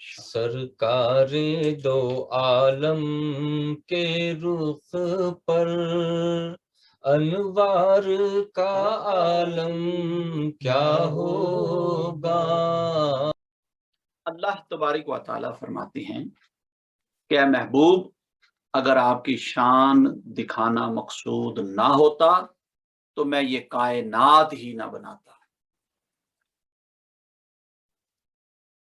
سرکار دو عالم کے رخ پر انوار کا عالم کیا ہوگا۔ اللہ تبارک و تعالیٰ فرماتے ہیں کہ اے محبوب، اگر آپ کی شان دکھانا مقصود نہ ہوتا تو میں یہ کائنات ہی نہ بناتا۔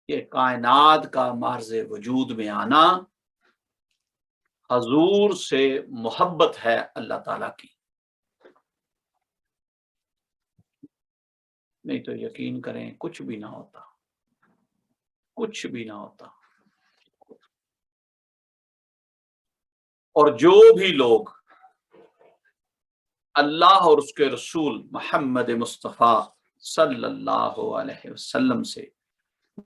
یہ کائنات کا معرض وجود میں آنا حضور سے محبت ہے اللہ تعالیٰ کی، نہیں تو یقین کریں کچھ بھی نہ ہوتا، کچھ بھی نہ ہوتا۔ اور جو بھی لوگ اللہ اور اس کے رسول محمد مصطفیٰ صلی اللہ علیہ وسلم سے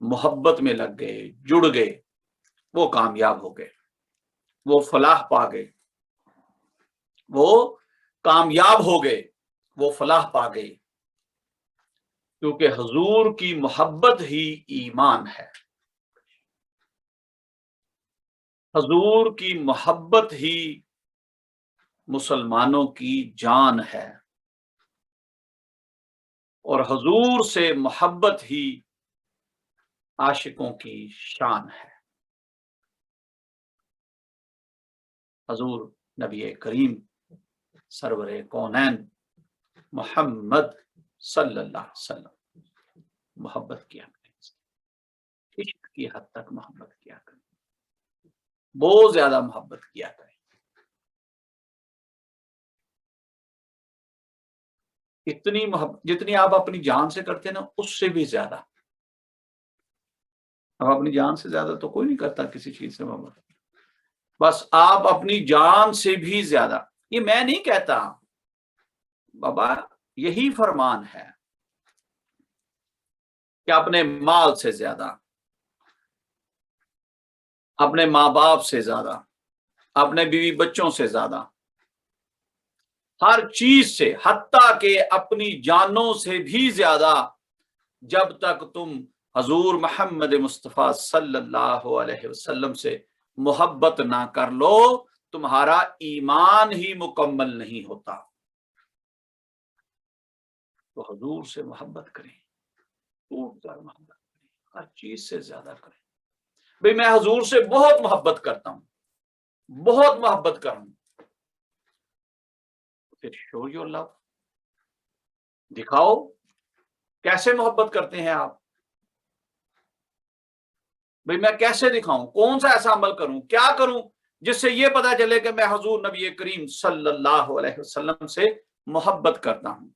محبت میں لگ گئے، جڑ گئے، وہ کامیاب ہو گئے، وہ فلاح پا گئے، وہ کامیاب ہو گئے، وہ فلاح پا گئے، کیونکہ حضور کی محبت ہی ایمان ہے، حضور کی محبت ہی مسلمانوں کی جان ہے، اور حضور سے محبت ہی عاشقوں کی شان ہے۔ حضور نبی کریم سرور کونین محمد صلی اللہ علیہ وسلم محبت کیا کریں، عشق کی حد تک محبت کیا کریں، بہت زیادہ محبت کیا کریں، اتنی محبت جتنی آپ اپنی جان سے کرتے ہیں نا، اس سے بھی زیادہ۔ اب اپنی جان سے زیادہ تو کوئی نہیں کرتا کسی چیز سے محبت، بس آپ اپنی جان سے بھی زیادہ۔ یہ میں نہیں کہتا بابا، یہی فرمان ہے کہ اپنے مال سے زیادہ، اپنے ماں باپ سے زیادہ، اپنے بیوی بچوں سے زیادہ، ہر چیز سے، حتیٰ کہ اپنی جانوں سے بھی زیادہ، جب تک تم حضور محمد مصطفیٰ صلی اللہ علیہ وسلم سے محبت نہ کر لو، تمہارا ایمان ہی مکمل نہیں ہوتا۔ تو حضور سے محبت کریں، خوب زیادہ محبت کریں، ہر چیز سے زیادہ کریں۔ بھئی میں حضور سے بہت محبت کرتا ہوں، بہت محبت کروں، پھر شو یور لو، دکھاؤ کیسے محبت کرتے ہیں آپ۔ بھئی میں کیسے دکھاؤں، کون سا ایسا عمل کروں، کیا کروں جس سے یہ پتا چلے کہ میں حضور نبی کریم صلی اللہ علیہ وسلم سے محبت کرتا ہوں۔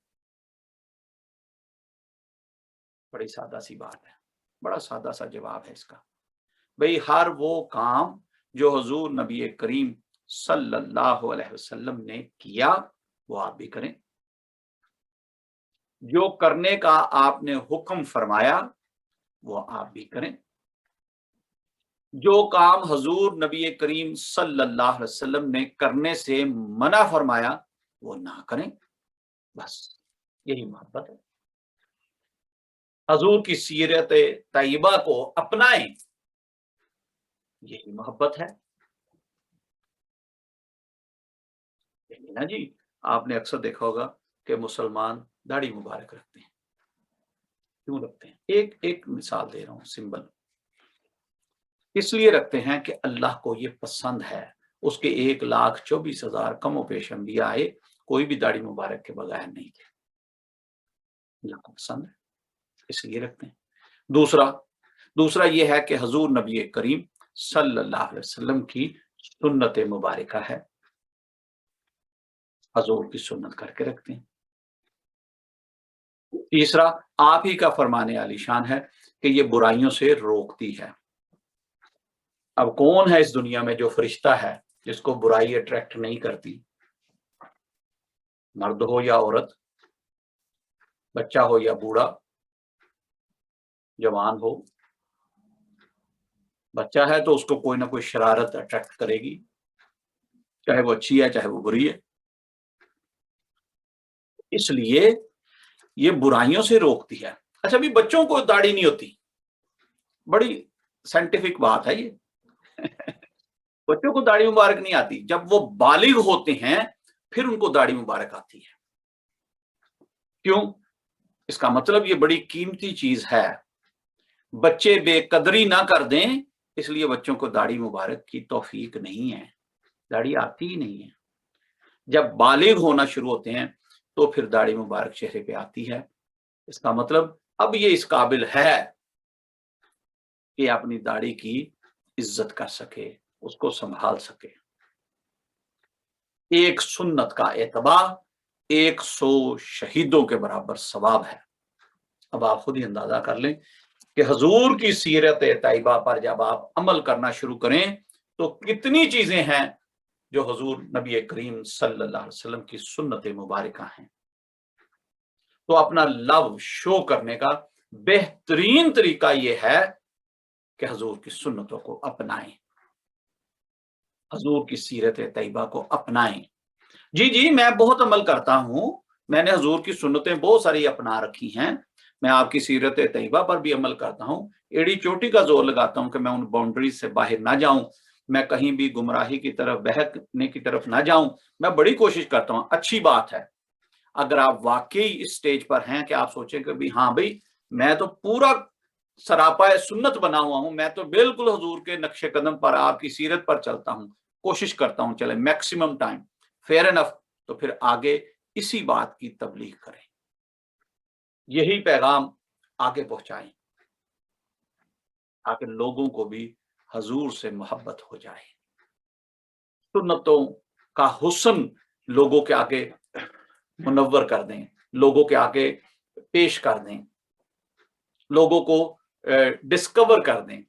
بڑی سادہ سی بات ہے، بڑا سادہ سا جواب ہے اس کا۔ بھئی ہر وہ کام جو حضور نبی کریم صلی اللہ علیہ وسلم نے کیا وہ آپ بھی کریں، جو کرنے کا آپ نے حکم فرمایا وہ آپ بھی کریں، جو کام حضور نبی کریم صلی اللہ علیہ وسلم نے کرنے سے منع فرمایا وہ نہ کریں، بس یہی محبت ہے۔ حضور کی سیرت طیبہ کو اپنائیں، یہی محبت ہے۔ نا جی، آپ نے اکثر دیکھا ہوگا کہ مسلمان داڑھی مبارک رکھتے ہیں، کیوں رکھتے ہیں؟ ایک مثال دے رہا ہوں سمبل، اس لیے رکھتے ہیں کہ اللہ کو یہ پسند ہے، اس کے 1,24,000 کم و بیش انبیاء آئے، کوئی بھی داڑھی مبارک کے بغیر نہیں تھے، اللہ کو پسند ہے اس لیے رکھتے ہیں۔ دوسرا یہ ہے کہ حضور نبی کریم صلی اللہ علیہ وسلم کی سنت مبارکہ ہے، حضور کی سنت کر کے رکھتے ہیں۔ تیسرا، آپ ہی کا فرمان عالی شان ہے کہ یہ برائیوں سے روکتی ہے۔ اب کون ہے اس دنیا میں جو فرشتہ ہے جس کو برائی اٹریکٹ نہیں کرتی؟ مرد ہو یا عورت، بچہ ہو یا بوڑھا، جوان ہو، بچہ ہے تو اس کو کوئی نہ کوئی شرارت اٹریکٹ کرے گی، چاہے وہ اچھی ہے چاہے وہ بری ہے۔ اس لیے یہ برائیوں سے روکتی ہے۔ اچھا بھی بچوں کو داڑھی نہیں ہوتی، بڑی साइंटिफिक बात है ये। बच्चों को दाढ़ी मुबारक नहीं आती, जब वो बालिग होते हैं फिर उनको दाढ़ी मुबारक आती है। क्यों? इसका मतलब ये बड़ी कीमती चीज है, बच्चे बेकदरी ना कर दें, इसलिए बच्चों को दाढ़ी मुबारक की तौफीक नहीं है, दाढ़ी आती ही नहीं है। जब बालिग होना शुरू होते हैं तो फिर दाढ़ी मुबारक चेहरे पे आती है। इसका मतलब अब ये इस काबिल है कि अपनी दाढ़ी की इज्जत कर सके, उसको संभाल सके। एक सुन्नत का एतबा 100 शहीदों के बराबर सवाब है। अब आप खुद ही अंदाजा कर लें कि हजूर की सीरत तैयबा पर जब आप अमल करना शुरू करें तो कितनी चीजें हैं जो हजूर नबी करीम सल्लल्लाहु अलैहि वसल्लम की सुन्नत मुबारका हैं। तो अपना लव शो करने का बेहतरीन तरीका यह है कि हजूर की सुन्नतों को अपनाएं, हजूर की सीरत तैयबा को अपनाएं। जी मैं बहुत अमल करता हूं, मैंने हजूर की सुन्नतें बहुत सारी अपना रखी हैं, मैं आपकी सीरत तैयबा पर भी अमल करता हूं, एड़ी चोटी का जोर लगाता हूं कि मैं उन बाउंड्री से बाहर ना जाऊं, मैं कहीं भी गुमराही की तरफ, बहकने की तरफ ना जाऊं, मैं बड़ी कोशिश करता हूं। अच्छी बात है। अगर आप वाकई इस स्टेज पर हैं कि आप सोचें कि हाँ भाई मैं तो पूरा सरापा सुन्नत बना हुआ हूं, मैं तो बिल्कुल हजूर के नक्शे कदम पर, आपकी सीरत पर चलता हूं, कोशिश करता हूं चले मैक्सिमम टाइम, फेयर एनफ, तो फिर आगे इसी बात की तबलीग करें, यही पैगाम आगे पहुंचाएं ताकि लोगों को भी हजूर से मोहब्बत हो जाए, सुन्नतों का हुस्न लोगों के आगे मुनव्वर कर दें, लोगों के आगे पेश कर दें, लोगों को डिस्कवर कर दें,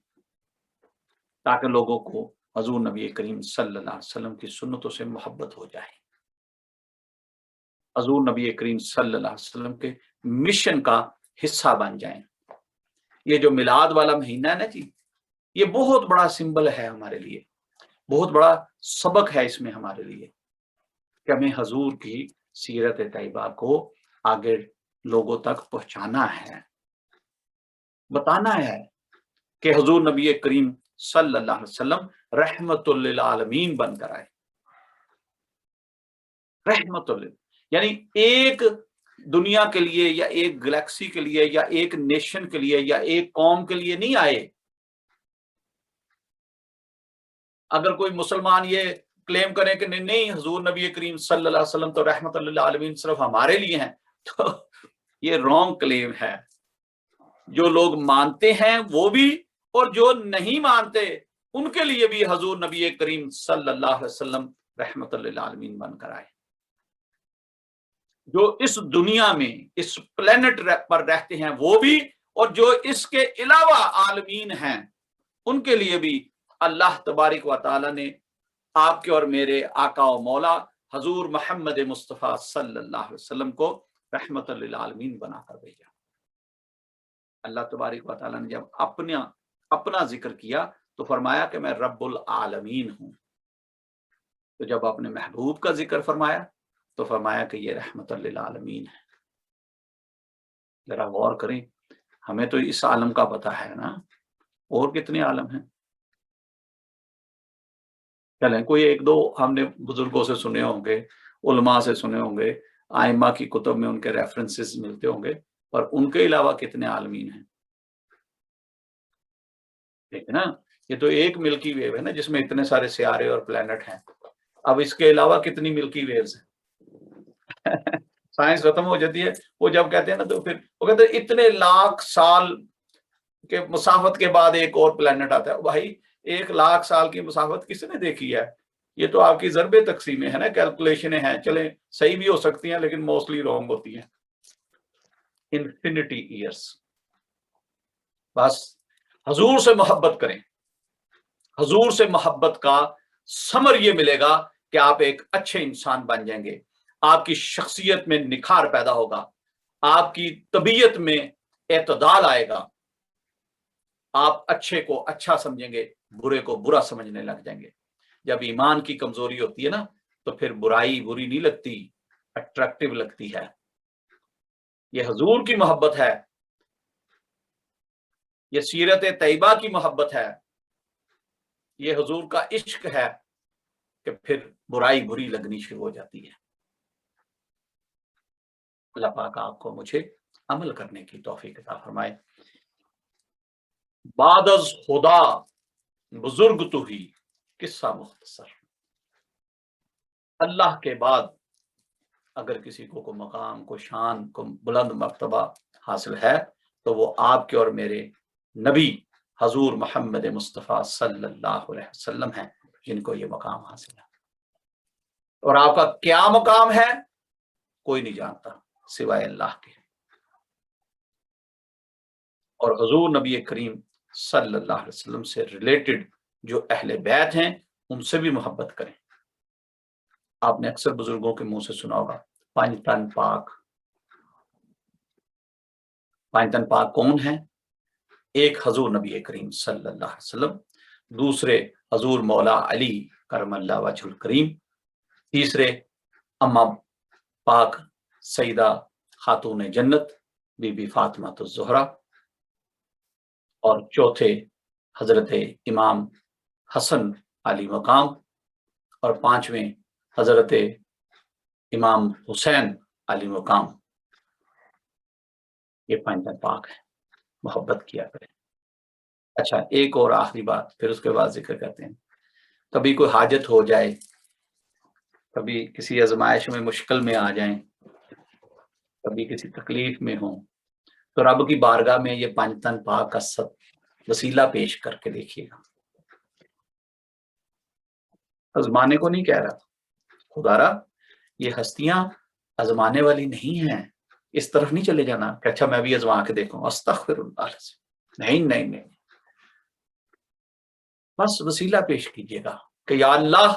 ताकि लोगों को हजूर नबी करीम सल्लल्लाहु अलैहि वसल्लम की सुन्नतों से मोहब्बत हो जाए, हजूर नबी करीम सल्लल्लाहु अलैहि वसल्लम के मिशन का हिस्सा बन जाएं। ये जो मिलाद वाला महीना है ना जी, ये बहुत बड़ा सिंबल है हमारे लिए, बहुत बड़ा सबक है इसमें हमारे लिए कि हमें हजूर की सीरत तैयबा को आगे लोगों तक पहुंचाना है, बताना है कि हजूर नबी करीम सल्लल्लाहु अलैहि वसल्लम रहमतुल लिल आलमीन बनकर आए। रहमतुल, यानी एक दुनिया के लिए या एक गैलेक्सी के लिए या एक नेशन के लिए या एक कौम के लिए नहीं आए। अगर कोई मुसलमान ये क्लेम करें कि नहीं हजूर नबी करीम सल्लल्लाहु अलैहि वसल्लम तो रहमतुल लिल आलमीन सिर्फ हमारे लिए हैं, तो ये रॉन्ग क्लेम है। जो लोग मानते हैं वो भी, और जो नहीं मानते उनके लिए भी हजूर नबी करीम सल्लल्लाहु अलैहि वसल्लम रहमतुल लिल आलमीन बनकर आए। जो इस दुनिया में, इस प्लेनेट पर रहते हैं वो भी, और जो इसके अलावा आलमीन हैं उनके लिए भी अल्लाह तबारिक व तआला ने आपके और मेरे आका और मौला हजूर मोहम्मद मुस्तफ़ा सल्लल्लाहु अलैहि वसल्लम को रहमतुल लिल आलमीन बनाकर भेजा। अल्लाह तबारिक व तआला ने जब अपना जिक्र किया तो फरमाया कि मैं रब्बुल आलमीन हूं। तो जब अपने महबूब का जिक्र फरमाया तो फरमाया कि ये रहमतुल लिल आलमीन है। जरा गौर करें, हमें तो इस आलम का पता है ना, और कितने आलम हैं। चलें कोई एक दो हमने बुजुर्गों से सुने होंगे, उलमा से सुने होंगे, आइमा की कुतुब में उनके रेफरेंसेस मिलते होंगे, पर उनके अलावा कितने आलमीन हैं। ठीक है ना, ये तो एक मिल्की वेव है ना जिसमें इतने सारे सियारे और प्लैनेट हैं। अब इसके अलावा कितनी मिल्की वेव्स हैं। साइंस खत्म हो जाती है, वो जब कहते हैं ना तो फिर वो कहते हैं इतने लाख साल के मुसाफत के बाद एक और प्लैनेट आता है। भाई 1 लाख साल की मुसाफत किसने देखी है? ये तो आपकी ज़रबे तकसीमें है ना, कैलकुलेशनें हैं, चले सही भी हो सकती हैं लेकिन मोस्टली रॉन्ग होती हैं। Infinity years. बस हजूर से मोहब्बत करें, हजूर से मोहब्बत का समर ये मिलेगा कि आप एक अच्छे इंसान बन जाएंगे, आपकी शख्सियत में निखार पैदा होगा, आपकी तबीयत में एतदाल आएगा, आप अच्छे को अच्छा समझेंगे, बुरे को बुरा समझने लग जाएंगे। जब ईमान की कमजोरी होती है ना तो फिर बुराई बुरी नहीं लगती, अट्रैक्टिव लगती है। ये हजूर की मोहब्बत है یہ سیرت طیبہ کی محبت ہے، یہ حضور کا عشق ہے کہ پھر برائی بری لگنی شروع ہو جاتی ہے۔ اللہ پاک آپ کو مجھے عمل کرنے کی توفیق عطا فرمائے۔ بعد از خدا بزرگ تو ہی، قصہ مختصر۔ اللہ کے بعد اگر کسی کو مقام، کو شان، کو بلند مرتبہ حاصل ہے تو وہ آپ کے اور میرے نبی حضور محمد مصطفیٰ صلی اللہ علیہ وسلم ہیں، جن کو یہ مقام حاصل ہے۔ اور آپ کا کیا مقام ہے کوئی نہیں جانتا سوائے اللہ کے۔ اور حضور نبی کریم صلی اللہ علیہ وسلم سے ریلیٹڈ جو اہل بیت ہیں ان سے بھی محبت کریں۔ آپ نے اکثر بزرگوں کے منہ سے سنا ہوگا پانچ تن پاک۔ پانچ تن پاک کون ہیں؟ ایک حضور نبی کریم صلی اللہ علیہ وسلم، دوسرے حضور مولا علی کرم اللہ وجہ الکریم، تیسرے اما پاک سیدہ خاتون جنت بی بی فاطمہ الزہرا، اور چوتھے حضرت امام حسن علی مقام، اور پانچویں حضرت امام حسین علی مقام۔ یہ پانچ تن پاک ہیں، محبت کیا کریں۔ اچھا، ایک اور آخری بات، پھر اس کے بعد ذکر کرتے ہیں۔ کبھی کوئی حاجت ہو جائے، کبھی کسی آزمائش میں مشکل میں آ جائیں، کبھی کسی تکلیف میں ہوں، تو رب کی بارگاہ میں یہ پانچ تن پاک کا وسیلہ پیش کر کے دیکھیے گا۔ آزمانے کو نہیں کہہ رہا، خدا را یہ ہستیاں آزمانے والی نہیں ہیں، اس طرف نہیں چلے جانا کہ اچھا میں بھی آزما کے دیکھوں، استغفر اللہ سے، نہیں نہیں نہیں، بس وسیلہ پیش کیجیے گا کہ یا اللہ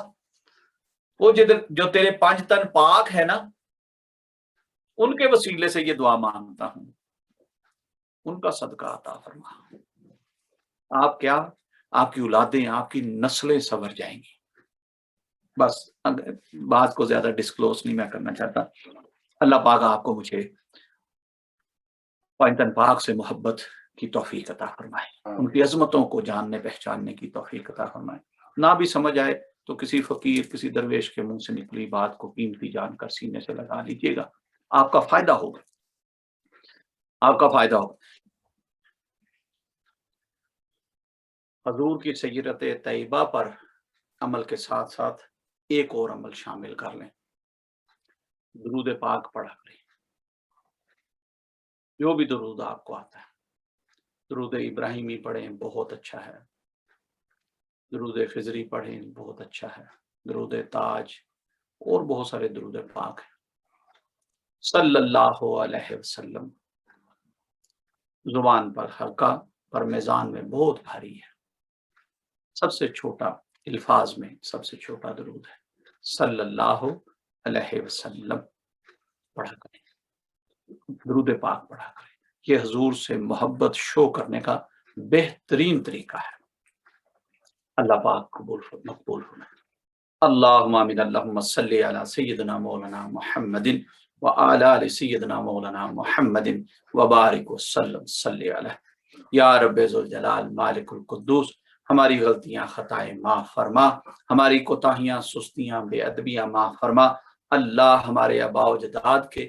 وہ جو تیرے پانچ تن پاک ہے نا، ان کے وسیلے سے یہ دعا مانگتا ہوں، ان کا صدقہ عطا فرما۔ آپ کیا، آپ کی اولادیں، آپ کی نسلیں سنور جائیں گی۔ بس بات کو زیادہ ڈسکلوز نہیں میں کرنا چاہتا۔ اللہ پاک آپ کو مجھے پانچ تن پاک سے محبت کی توفیق عطا فرمائے، ان کی عظمتوں کو جاننے پہچاننے کی توفیق عطا فرمائے۔ نہ بھی سمجھ آئے تو کسی فقیر، کسی درویش کے منہ سے نکلی بات کو قیمتی جان کر سینے سے لگا لیجیے گا، آپ کا فائدہ ہوگا، آپ کا فائدہ ہوگا۔ حضور کی سیرت طیبہ پر عمل کے ساتھ ساتھ ایک اور عمل شامل کر لیں، درود پاک پڑھا کریں۔ جو بھی درود آپ کو آتا ہے، درود ابراہیمی پڑھیں، بہت اچھا ہے، درود خضری پڑھیں، بہت اچھا ہے، درود تاج، اور بہت سارے درود پاک ہیں۔ صلی اللہ علیہ وسلم زبان پر ہلکا، پر میزان میں بہت بھاری ہے۔ سب سے چھوٹا الفاظ میں سب سے چھوٹا درود ہے، صلی اللہ علیہ وسلم پڑھا کریں، درود پاک پڑھا کریں۔ یہ حضور سے محبت شو کرنے کا بہترین طریقہ ہے۔ اللہ پاک مقبول فرمائے۔ اللہم آمین۔ اللہم صلی علی سیدنا مولانا محمد وعلی آل سیدنا مولانا محمد وبارک وسلم صلی علیہ۔ یا رب ذوالجلال مالک القدوس، ہماری غلطیاں خطائیں معاف فرما، ہماری کوتاہیاں سستیاں بے ادبیاں معاف فرما۔ اللہ ہمارے آباء و اجداد کے،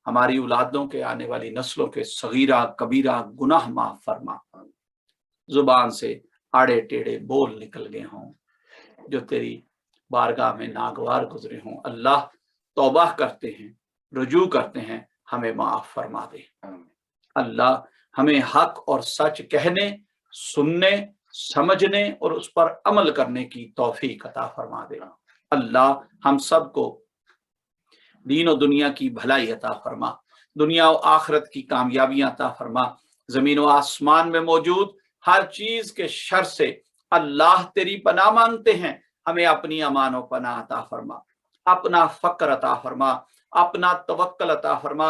ہماری اولادوں کے، آنے والی نسلوں کے صغیرہ کبیرہ گناہ معاف فرما۔ زبان سے آڑے ٹیڑے بول نکل گئے ہوں جو تیری بارگاہ میں ناگوار گزرے ہوں، اللہ توبہ کرتے ہیں، رجوع کرتے ہیں، ہمیں معاف فرما دے۔ اللہ ہمیں حق اور سچ کہنے، سننے، سمجھنے اور اس پر عمل کرنے کی توفیق عطا فرما دے۔ اللہ ہم سب کو دین و دنیا کی بھلائی عطا فرما، دنیا و آخرت کی کامیابیاں عطا فرما۔ زمین و آسمان میں موجود ہر چیز کے شر سے اللہ تیری پناہ مانگتے ہیں، ہمیں اپنی امان و پناہ عطا فرما، اپنا فقر عطا فرما، اپنا توکل عطا فرما،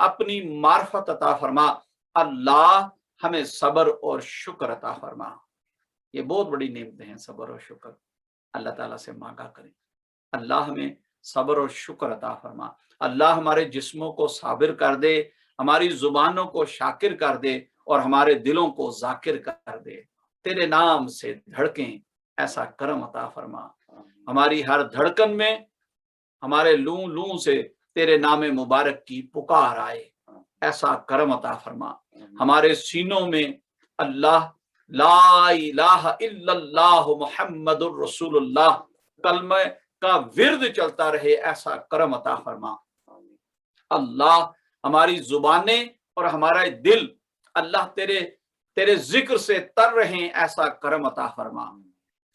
اپنی معرفت عطا فرما۔ اللہ ہمیں صبر اور شکر عطا فرما۔ یہ بہت بڑی نعمتیں ہیں، صبر اور شکر، اللہ تعالیٰ سے مانگا کریں۔ اللہ ہمیں صبر اور شکر عطا فرما۔ اللہ ہمارے جسموں کو صابر کر دے، ہماری زبانوں کو شاکر کر دے، اور हमारे दिलों को जाकिर कर दे, तेरे नाम से धड़कें ऐसा करम अता फरमा। हमारी हर धड़कन में हमारे लू लू से तेरे नाम मुबारक की पुकार आए, ऐसा करम अता फरमा। हमारे सीनों में अल्लाह ला इलाहा इल्लल्लाह मुहम्मदुर रसूलुल्लाह कलमे का विर्द चलता रहे, ऐसा करम अता फरमा। अल्लाह हमारी जुबानें और हमारा दिल अल्लाह तेरे तेरे जिक्र से तर रहे, ऐसा करम अता फरमा।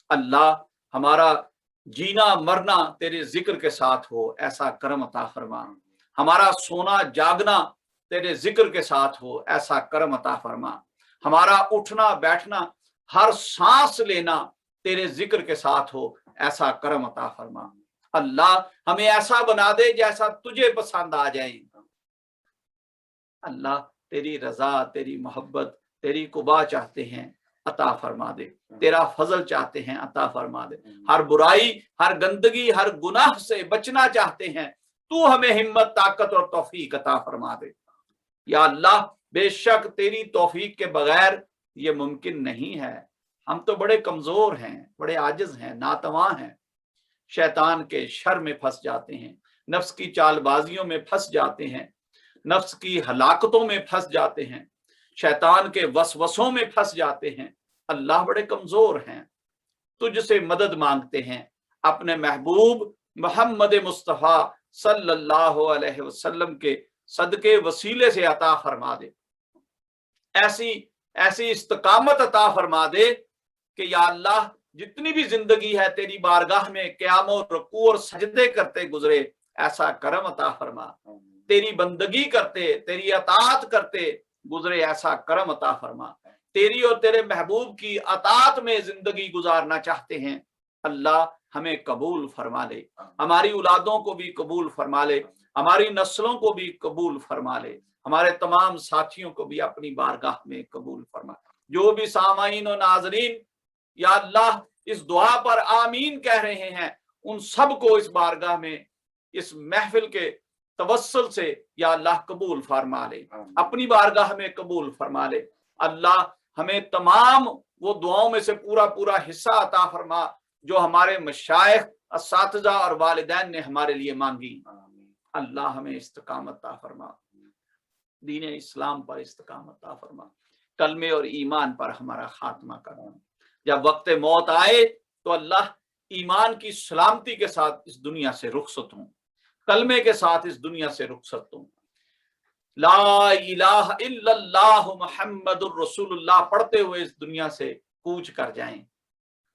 अल्लाह हमारा जीना मरना तेरे जिक्र के साथ हो, ऐसा करम अता फरमा। हमारा सोना जागना तेरे जिक्र के साथ हो, ऐसा करम अता फरमा। हमारा उठना बैठना हर सांस लेना तेरे जिक्र के साथ हो, ऐसा करम अता फरमा। अल्लाह हमें ऐसा बना दे जैसा तुझे पसंद आ जाए। अल्लाह तेरी रजा, तेरी मोहब्बत, तेरी कुबा चाहते हैं, अता फरमा दे। तेरा फजल चाहते हैं, अता फरमा दे। हर बुराई, हर गंदगी, हर गुनाह से बचना चाहते हैं, तू हमें हिम्मत, ताकत और तौफीक अता फरमा दे। या अल्लाह बेशक तेरी तौफीक के बगैर ये मुमकिन नहीं है। हम तो बड़े कमजोर हैं, बड़े आजिज हैं, नातवा हैं, शैतान के शर में फंस जाते हैं, नफ्स की चालबाजियों में फंस जाते हैं, नफ्स की हलाकतों में फंस जाते हैं, शैतान के वसवसों में फंस जाते हैं। अल्लाह बड़े कमजोर हैं, तुझसे मदद मांगते हैं। अपने महबूब मोहम्मद मुस्तफ़ा सल्लल्लाहु अलैहि वसल्लम के सदके वसीले से अता फरमा दे। ऐसी इस्तकामत अता फरमा दे कि या अल्लाह जितनी भी जिंदगी है तेरी बारगाह में क़याम और रुकू और सजदे करते गुजरे, ऐसा करम अता फरमा। तेरी बंदगी करते, तेरी अताअत करते गुजरे, ऐसा करम अता फरमा। तेरी और तेरे महबूब की अताअत में जिंदगी गुजारना चाहते हैं, अल्लाह हमें कबूल फरमा ले। हमारी औलादों को भी कबूल फरमा ले, हमारी नस्लों को भी कबूल फरमा ले, हमारे तमाम साथियों को भी अपनी बारगाह में कबूल फरमा। जो भी सामाईन और नाजरीन या अल्लाह इस दुआ पर आमीन कह रहे हैं, उन सबको इस बारगाह में, इस महफिल के तवस्सुल से या अल्लाह कबूल फरमा ले, अपनी बारगाह में कबूल फरमा ले। अल्लाह हमें तमाम वो दुआओं में से पूरा पूरा हिस्सा अता फरमा जो हमारे मशाइख, असातिज़ा और वालिदैन ने हमारे लिए मांगी। अल्लाह हमें इस्तिकामत अता फरमा, दीन इस्लाम पर इस्तिकामत अता फरमा, कलमे और ईमान पर हमारा खात्मा करना। जब वक्त मौत आए तो अल्लाह ईमान की सलामती के साथ इस दुनिया से रुखसत हूं, कलमे के साथ इस दुनिया से रुखसत हूं। ला इलाहा इल्लल्लाह मुहम्मदुर रसूलुल्लाह पढ़ते हुए इस दुनिया से कूच कर जाएं।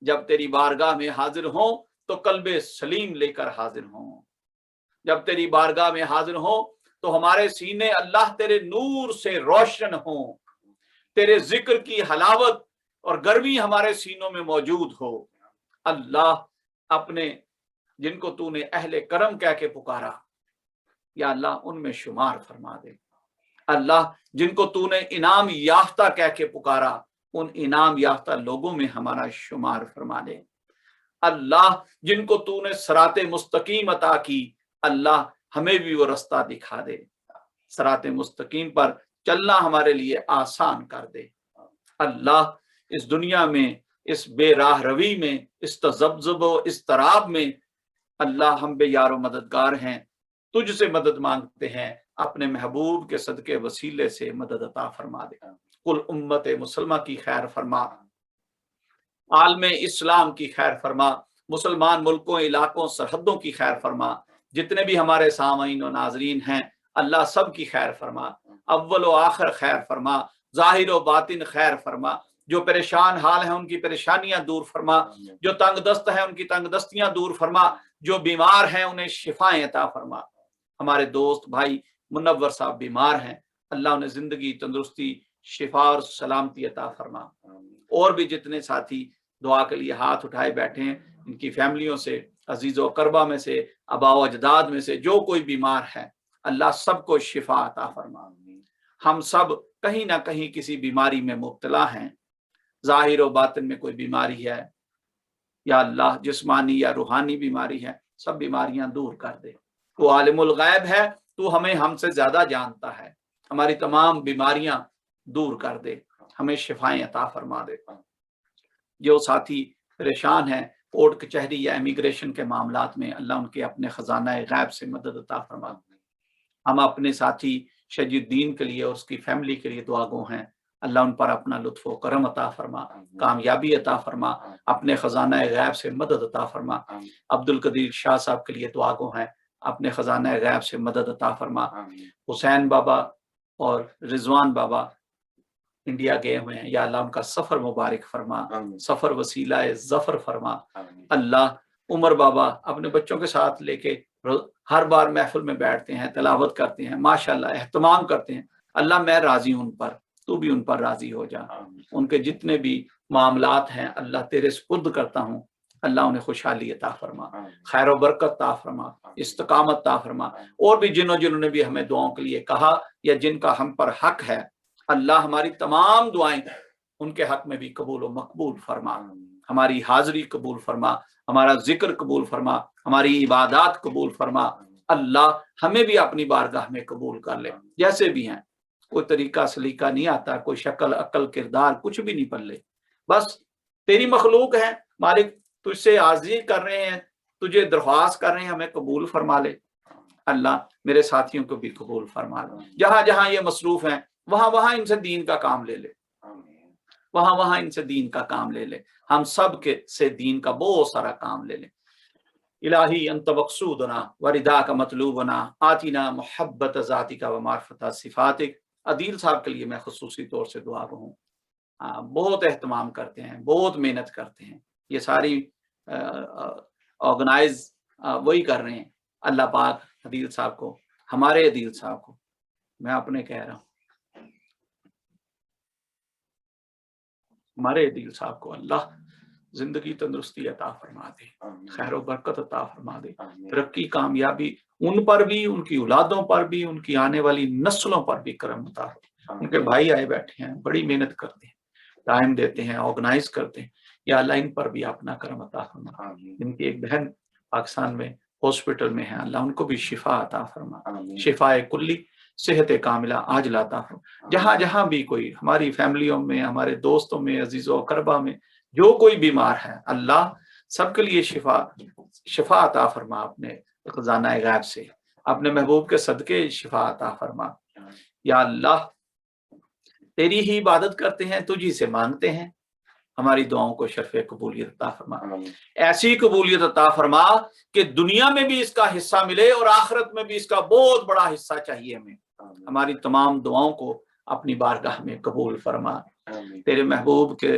जब तेरी बारगाह में हाजिर हों तो कल्बे सलीम लेकर हाजिर हों। जब तेरी बारगाह में हाजिर हों तो हमारे सीने अल्लाह तेरे नूर से रोशन हों, तेरे जिक्र की हलावत और गर्मी हमारे सीनों में मौजूद हो। अल्लाह अपने जिनको तूने अहले करम कह के पुकारा, या अल्लाह उनमें शुमार फरमा दे। अल्लाह जिनको तूने इनाम याफ्ता कह के पुकारा, उन इनाम याफ्ता लोगों में हमारा शुमार फरमा दे। अल्लाह जिनको तूने सराते मुस्तकीम अता की, अल्लाह हमें भी वो रास्ता दिखा दे। सराते मुस्तकीम पर चलना हमारे लिए आसान कर दे। अल्लाह इस दुनिया में, इस बेराह रवी में, इस तज़ब्ज़ुब व इस्तराब में अल्लाह हम बेयारो मददगार हैं, तुझसे मदद मांगते हैं, अपने महबूब के सदके वसीले से मदद अता फरमा दे। कुल उम्मत मुसलमा की खैर फरमा, आलमे इस्लाम की खैर फरमा, मुसलमान मुल्कों, इलाकों, सरहदों की खैर फरमा। जितने भी हमारे सामीन और नाजरीन हैं, अल्लाह सब की खैर फरमा, अव्वल व आखिर खैर फरमा, जाहिर व बातिन खैर फरमा। जो परेशान हाल हैं उनकी परेशानियां दूर फरमा, जो तंग दस्त हैं उनकी तंग दस्तियां दूर फरमा, जो बीमार हैं उन्हें शिफाएं अता फरमा। हमारे दोस्त भाई मुनव्वर साहब बीमार हैं, अल्लाह उन्हें जिंदगी, तंदुरुस्ती, शिफा और सलामती अता फरमा। और भी जितने साथी दुआ के लिए हाथ उठाए बैठे हैं, इनकी फैमिलियों से, अजीज़ो करबा में से, अबाओ अजदाद में से जो कोई बीमार है, अल्लाह सबको शिफा अता फरमा। हम सब कहीं ना कहीं किसी बीमारी में मुब्तला हैं, जाहिर और बातिन में कोई बीमारी है, या अल्लाह जिस्मानी या रूहानी बीमारी है, सब बीमारियां दूर कर दे। वो आलिमुल गैब है, तू हमें हमसे ज्यादा जानता है। हमारी तमाम बीमारियां दूर कर दे, हमें शिफाएं अता फरमा दे। जो साथी परेशान हैं कोर्ट कचहरी या इमिग्रेशन के मामलात में, अल्लाह उनके अपने खजाना गैब से मदद अता फरमा। हम अपने साथी शजीउद्दीन के लिए और उसकी फैमिली के लिए दुआ गो हैं, अल्लाह उन पर अपना लुत्फ़ व करम अता फरमा, कामयाबी अता फरमा, अपने खजाना गैब से मदद अता फरमा। अब्दुल कदीर शाह साहब के लिए दुआ गो हैं, अपने खजाना गैब से मदद अता फरमा। हुसैन बाबा और रिजवान बाबा इंडिया गए हुए हैं, या अल्लाह उनका सफर मुबारक फरमा, सफर वसीला जफर फरमा। अल्लाह उमर बाबा अपने बच्चों के साथ लेके हर बार महफिल में बैठते हैं, तिलावत करते हैं, माशाल्लाह एहतमाम करते हैं। अल्लाह मैं राजी हूं उन पर, तू भी उन पर राजी हो जा। उनके जितने भी मामलात हैं अल्लाह तेरे सुपुर्द करता हूँ, अल्लाह उन्हें खुशहाली अता फरमा, खैर व बरकत अता फरमा, इस्तकामत अता फरमा। और भी जिन्होंने भी हमें दुआओं के लिए कहा या जिनका हम पर हक है, अल्लाह हमारी तमाम दुआएं उनके हक में भी कबूल व मकबूल फरमा। हमारी हाजिरी कबूल फरमा, हमारा जिक्र कबूल फरमा, हमारी इबादत कबूल फरमा। अल्लाह हमें भी अपनी बारगाह में कबूल कर ले जैसे भी हैं। कोई तरीका सलीका नहीं आता, कोई शक्ल अकल किरदार कुछ भी नहीं पल्ले, बस तेरी मखलूक है मालिक, तुझसे आर्जी कर रहे हैं, तुझे दरख्वास्त कर रहे हैं, हमें कबूल फरमा ले। अल्लाह मेरे साथियों को भी कबूल फरमा ले, जहां जहां ये मसरूफ हैं वहां वहां इनसे दीन का काम ले ले, वहां वहां इनसे दीन का काम ले ले, हम सब के से दीन का बहुत सारा काम ले ले। इलाही अंत मकसूदना वरिदा का मतलूबना आतिना मोहब्बत ज़ातिका व मार्फत सिफातिक। अदील साहब के लिए मैं खुसूसी तौर से दुआ कहूँ, बहुत एहतमाम करते हैं, बहुत मेहनत करते हैं, ये सारी ऑर्गेनाइज वही कर रहे हैं। अल्लाह पाक अदील साहब को, हमारे अदील साहब को, मैं अपने कह रहा हूँ, हमारे अदील साहब को अल्लाह जिंदगी तंदुरुस्ती अता फरमा दे, खैर व बरकत अता फरमा दे, तरक्की कामयाबी उन पर भी, उनकी औलादों पर भी, उनकी आने वाली नस्लों पर भी करम अता हो। उनके भाई आए बैठे हैं, बड़ी मेहनत करते हैं, टाइम देते हैं, ऑर्गेनाइज करते हैं, या अल्लाह इन पर भी अपना करम अता फरमा। इनकी एक बहन पाकिस्तान में हॉस्पिटल में है, अल्लाह उनको भी शिफा अता फरमा, शिफाए कुल्ली, सेहत कामिला आज लाता हो। जहां जहां भी कोई हमारी फैमिलियों में, हमारे दोस्तों में, अजीजों अकरबा में जो कोई बीमार है, अल्लाह सबके लिए शिफा अता फरमा, अपने खजाना गैब से, अपने महबूब के सदके शिफा अता फरमा। या अल्लाह तेरी ही इबादत करते हैं, तुझी से मांगते हैं, हमारी दुआओं को शर्फ कबूलियत अता फरमा, ऐसी कबूलियत अता फरमा कि दुनिया में भी इसका हिस्सा मिले और आखिरत में भी इसका बहुत बड़ा हिस्सा चाहिए हमें। हमारी तमाम दुआओं को अपनी बारगाह में कबूल फरमा, तेरे महबूब के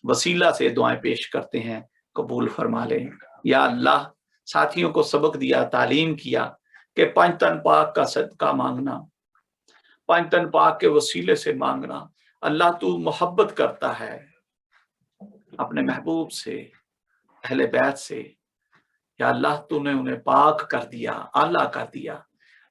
वसीला से दुआएं पेश करते हैं, कबूल फरमा ले। या अल्लाह साथियों को सबक दिया, तालीम किया कि पंच तन पाक का सदका मांगना, पंच तन पाक के वसीले से मांगना। अल्लाह तू मोहब्बत करता है अपने महबूब से, अहले बैत से, या अल्लाह तूने उन्हें पाक कर दिया, आला कर दिया,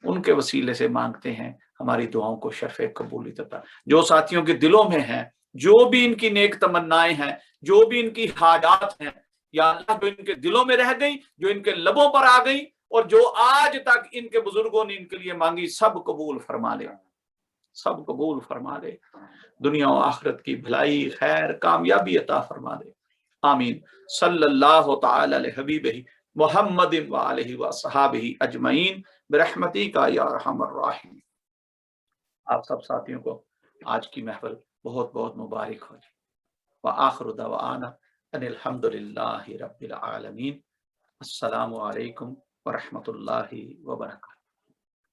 उनके वसीले से मांगते हैं हमारी दुआओं को शर्फ कबूलियत अता। जो साथियों के दिलों में है, जो भी इनकी नेक तमन्नाएं हैं, जो भी इनकी हाजात हैं, या अल्लाह जो इनके दिलों में रह गई, जो इनके लबों पर आ गई और जो आज तक इनके बुजुर्गों ने इनके लिए मांगी, सब कबूल फरमा ले, सब कबूल फरमा दे। दुनिया और आखिरत की भलाई, खैर, कामयाबी अता फरमा दे। आमीन। सल्लल्लाहु तआला अलैहि हबीबिही मुहम्मदिन व आलिहि व सहाबिही अजमईन बिरहमतिका या अरहमर राहिमीन। आप सब साथियों को आज की महफिल बहुत बहुत मुबारक हो। व आखिरु दवाना अनिल हम्दुलिल्लाहि रब्बिल आलमीन। अस्सलामु अलैकुम व रहमतुल्लाहि व बरकातहू।